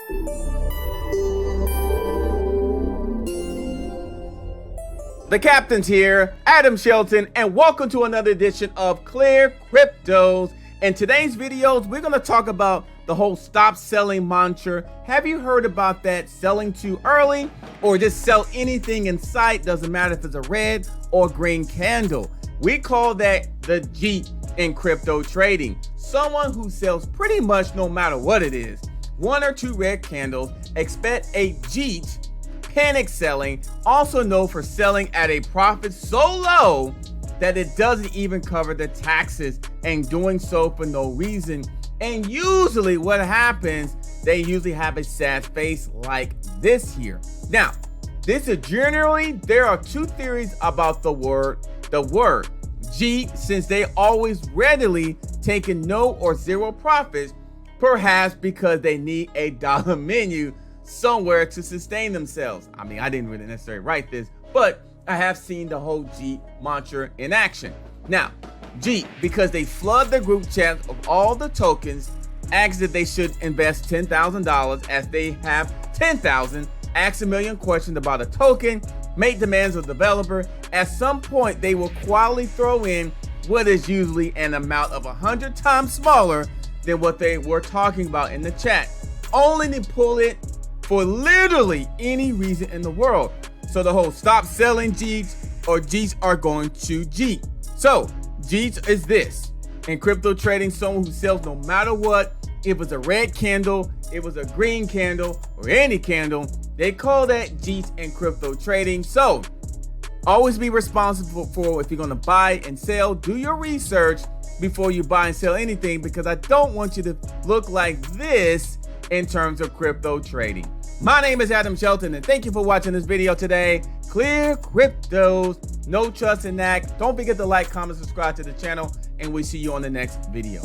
The captain's here, Adam Shelton, and welcome to another edition of ClearCryptos. In today's videos, we're going to talk about the whole stop selling mantra. Have you heard about that? Selling too early or just sell anything in sight, doesn't matter if it's a red or green candle. We call that the Jeet in crypto trading. Someone who sells pretty much no matter what it is. One or two red candles, expect a Jeet. Panic selling, also known for selling at a profit so low that it doesn't even cover the taxes and doing so for no reason. And usually what happens, they usually have a sad face like this here. Now, this is generally, there are two theories about the word Jeet, since they always readily taking no or zero profits, perhaps because they need a dollar menu somewhere to sustain themselves. I mean, I didn't really necessarily write this, but I have seen the whole Jeet mantra in action. Now, Jeet, because they flood the group chat of all the tokens, asks that they should invest $10,000 as they have 10,000, ask a million questions about a token, make demands of the developer. At some point, they will quietly throw in what is usually an amount of 100 times smaller than what they were talking about in the chat, only to pull it for literally any reason in the world. So the whole stop selling Jeets or Jeets are going to Jeet. So Jeets is this. In crypto trading, someone who sells no matter what, if it's a red candle, if it's a green candle, or any candle, they call that Jeets in crypto trading. So always be responsible for if you're gonna buy and sell, do your research before you buy and sell anything, because I don't want you to look like this in terms of crypto trading. My name is Adam Shelton, and thank you for watching this video today. ClearCryptos, no trust in that. Don't forget to like, comment, subscribe to the channel, and we'll see you on the next video.